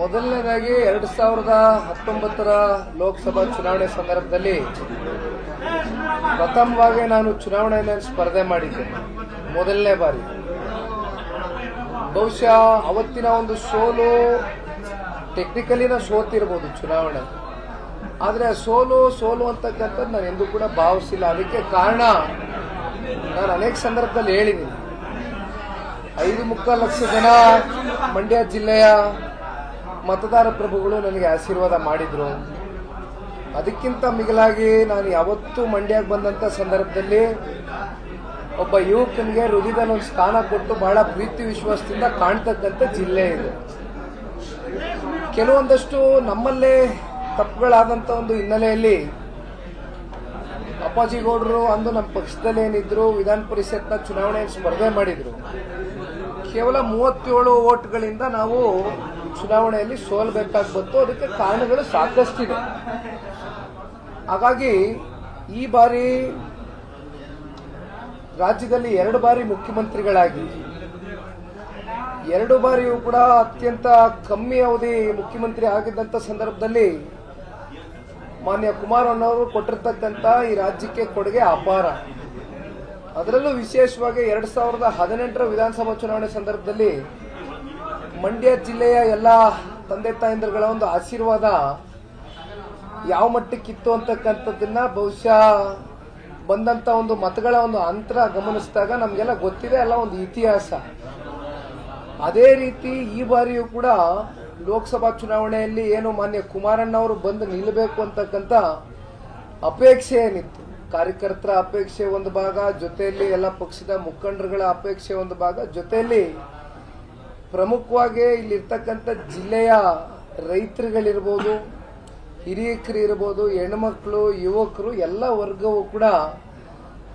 ಮೊದಲನೇದಾಗಿ 2019ರ ಲೋಕಸಭಾ ಚುನಾವಣೆ ಸಂದರ್ಭದಲ್ಲಿ ಪ್ರಥಮವಾಗಿ ನಾನು ಚುನಾವಣೆಯಲ್ಲಿ ಸ್ಪರ್ಧೆ ಮಾಡಿದ್ದೆ. ಮೊದಲನೇ ಬಾರಿ. ಬಹುಶಃ ಅವತ್ತಿನ ಒಂದು ಸೋಲು ಟೆಕ್ನಿಕಲಿನ ಸೋತಿರ್ಬೋದು ಚುನಾವಣೆ, ಆದರೆ ಸೋಲು ಅಂತಕ್ಕಂಥದ್ದು ನಾನು ಎಂದೂ ಕೂಡ ಭಾವಿಸಿಲ್ಲ. ಅದಕ್ಕೆ ಕಾರಣ ನಾನು ಅನೇಕ ಸಂದರ್ಭದಲ್ಲಿ ಹೇಳಿದ್ದೀನಿ. 5.25 ಲಕ್ಷ ಜನ ಮಂಡ್ಯ ಜಿಲ್ಲೆಯ ಮತದಾರ ಪ್ರಭುಗಳು ನನಗೆ ಆಶೀರ್ವಾದ ಮಾಡಿದ್ರು. ಅದಕ್ಕಿಂತ ಮಿಗಿಲಾಗಿ ನಾನು ಯಾವತ್ತೂ ಮಂಡ್ಯಕ್ಕೆ ಬಂದಂತ ಸಂದರ್ಭದಲ್ಲಿ ಒಬ್ಬ ಯುವಕನಿಗೆ ಹೃದಯದಲ್ಲಿ ಒಂದು ಸ್ಥಾನ ಕೊಟ್ಟು ಬಹಳ ಪ್ರೀತಿ ವಿಶ್ವಾಸದಿಂದ ಕಾಣ್ತಕ್ಕಂಥ ಜಿಲ್ಲೆ ಇದು. ಕೆಲವೊಂದಷ್ಟು ನಮ್ಮಲ್ಲೇ ತಪ್ಪುಗಳಾದಂಥ ಒಂದು ಹಿನ್ನೆಲೆಯಲ್ಲಿ ಅಪ್ಪಾಜಿ ಗೌಡರು ಅಂದು ನಮ್ಮ ಪಕ್ಷದಲ್ಲಿ ಏನಿದ್ರು ವಿಧಾನ ಪರಿಷತ್ನ ಚುನಾವಣೆ ಸ್ಪರ್ಧೆ ಮಾಡಿದ್ರು. ಕೇವಲ 37 ಓಟ್ಗಳಿಂದ ನಾವು ಚುನಾವಣೆಯಲ್ಲಿ ಸೋಲ್ಬೇಕಾಗಿ ಬಂತು. ಅದಕ್ಕೆ ಕಾರಣಗಳು ಸಾಕಷ್ಟಿದೆ. ಹಾಗಾಗಿ ಈ ಬಾರಿ ರಾಜ್ಯದಲ್ಲಿ 2 ಬಾರಿ ಮುಖ್ಯಮಂತ್ರಿಗಳಾಗಿ 2 ಬಾರಿಯೂ ಕೂಡ ಅತ್ಯಂತ ಕಮ್ಮಿ ಅವಧಿ ಮುಖ್ಯಮಂತ್ರಿ ಆಗಿದ್ದಂಥ ಸಂದರ್ಭದಲ್ಲಿ ಮಾನ್ಯ ಕುಮಾರಣ್ಣವರು ಕೊಟ್ಟಿರ್ತಕ್ಕಂಥ ಈ ರಾಜ್ಯಕ್ಕೆ ಕೊಡುಗೆ ಅಪಾರ. ಅದರಲ್ಲೂ ವಿಶೇಷವಾಗಿ 2018ರ ವಿಧಾನಸಭಾ ಚುನಾವಣೆ ಸಂದರ್ಭದಲ್ಲಿ ಮಂಡ್ಯ ಜಿಲ್ಲೆಯ ಎಲ್ಲ ತಂದೆ ತಾಯಂದಿರುಗಳ ಒಂದು ಆಶೀರ್ವಾದ ಯಾವ ಮಟ್ಟಕ್ಕಿತ್ತು ಅಂತಕ್ಕಂಥದ್ದನ್ನ ಬಹುಶಃ ಬಂದಂತ ಒಂದು ಮತಗಳ ಒಂದು ಅಂತರ ಗಮನಿಸಿದಾಗ ನಮಗೆಲ್ಲ ಗೊತ್ತಿದೆ, ಅಲ್ಲ ಒಂದು ಇತಿಹಾಸ. ಅದೇ ರೀತಿ ಈ ಬಾರಿಯೂ ಕೂಡ ಲೋಕಸಭಾ ಚುನಾವಣೆಯಲ್ಲಿ ಏನು ಮಾನ್ಯ ಕುಮಾರಣ್ಣವರು ಬಂದು ನಿಲ್ಲಬೇಕು ಅಂತಕ್ಕಂಥ ಅಪೇಕ್ಷೆ ಏನಿತ್ತು, ಕಾರ್ಯಕರ್ತರ ಅಪೇಕ್ಷೆ ಒಂದು ಭಾಗ, ಜೊತೆಯಲ್ಲಿ ಎಲ್ಲ ಪಕ್ಷದ ಮುಖಂಡರುಗಳ ಅಪೇಕ್ಷೆ ಒಂದು ಭಾಗ, ಜೊತೆಯಲ್ಲಿ ಪ್ರಮುಖವಾಗಿ ಇಲ್ಲಿರ್ತಕ್ಕಂಥ ಜಿಲ್ಲೆಯ ರೈತರುಗಳಿರ್ಬೋದು, ಹಿರಿಯಕರು ಇರ್ಬೋದು, ಹೆಣ್ಮಕ್ಳು, ಯುವಕರು ಎಲ್ಲ ವರ್ಗವೂ ಕೂಡ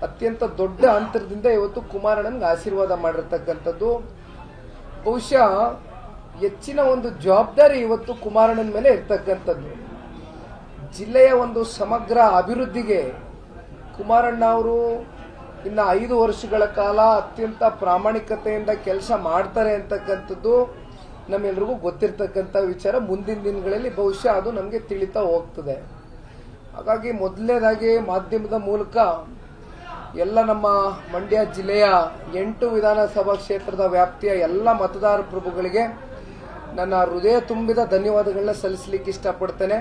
ಅತ್ಯಂತ ದೊಡ್ಡ ಅಂತರದಿಂದ ಇವತ್ತು ಕುಮಾರಣ್ಣನಿಗೆ ಆಶೀರ್ವಾದ ಮಾಡಿರ್ತಕ್ಕಂಥದ್ದು. ಬಹುಶಃ ಹೆಚ್ಚಿನ ಒಂದು ಜವಾಬ್ದಾರಿ ಇವತ್ತು ಕುಮಾರಣ್ಣನ ಮೇಲೆ ಇರ್ತಕ್ಕಂಥದ್ದು. ಜಿಲ್ಲೆಯ ಒಂದು ಸಮಗ್ರ ಅಭಿವೃದ್ಧಿಗೆ ಕುಮಾರಣ್ಣ ಅವರು ಇನ್ನು 5 ವರ್ಷಗಳ ಕಾಲ ಅತ್ಯಂತ ಪ್ರಾಮಾಣಿಕತೆಯಿಂದ ಕೆಲಸ ಮಾಡ್ತಾರೆ ಅಂತಕ್ಕಂಥದ್ದು ನಮ್ಮೆಲ್ರಿಗೂ ಗೊತ್ತಿರ್ತಕ್ಕಂಥ ವಿಚಾರ. ಮುಂದಿನ ದಿನಗಳಲ್ಲಿ ಬಹುಶಃ ಅದು ನಮಗೆ ತಿಳಿತಾ ಹೋಗ್ತದೆ. ಹಾಗಾಗಿ ಮೊದಲನೇದಾಗಿ ಮಾಧ್ಯಮದ ಮೂಲಕ ಎಲ್ಲ ನಮ್ಮ ಮಂಡ್ಯ ಜಿಲ್ಲೆಯ 8 ವಿಧಾನಸಭಾ ಕ್ಷೇತ್ರದ ವ್ಯಾಪ್ತಿಯ ಎಲ್ಲ ಮತದಾರ ಪ್ರಭುಗಳಿಗೆ ನನ್ನ ಹೃದಯ ತುಂಬಿದ ಧನ್ಯವಾದಗಳನ್ನ ಸಲ್ಲಿಸಲಿಕ್ಕೆ ಇಷ್ಟಪಡ್ತೇನೆ.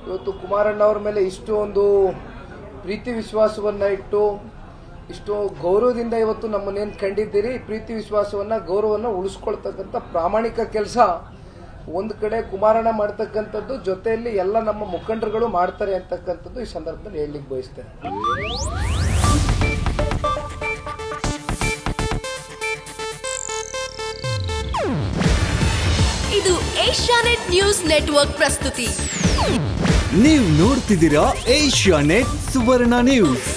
ಇವತ್ತು ಕುಮಾರಣ್ಣ ಅವರ ಮೇಲೆ ಇಷ್ಟು ಒಂದು ಪ್ರೀತಿ ವಿಶ್ವಾಸವನ್ನ ಇಟ್ಟು ಇಷ್ಟು ಗೌರವದಿಂದ ಇವತ್ತು ನಮ್ಮನ್ನೇನು ಕಂಡಿದ್ದೀರಿ, ಪ್ರೀತಿ ವಿಶ್ವಾಸವನ್ನ ಗೌರವವನ್ನು ಉಳಿಸ್ಕೊಳ್ತಕ್ಕಂಥ ಪ್ರಾಮಾಣಿಕ ಕೆಲಸ ಒಂದು ಕಡೆ ಕುಮಾರಣ್ಣ ಮಾಡ್ತಕ್ಕಂಥದ್ದು, ಜೊತೆಯಲ್ಲಿ ಎಲ್ಲ ನಮ್ಮ ಮುಖಂಡರುಗಳು ಮಾಡ್ತಾರೆ ಅಂತಕ್ಕಂಥದ್ದು ಈ ಸಂದರ್ಭದಲ್ಲಿ ಹೇಳಲಿಕ್ಕೆ ಬಯಸ್ತೇನೆ. ಇದು ಏಷ್ಯಾನೆಟ್ ನ್ಯೂಸ್ ನೆಟ್ವರ್ಕ್ ಪ್ರಸ್ತುತಿ. ನೀವು ನೋಡ್ತಿದ್ದೀರಾ ಏಷ್ಯಾನೆಟ್ ಸುವರ್ಣ ನ್ಯೂಸ್.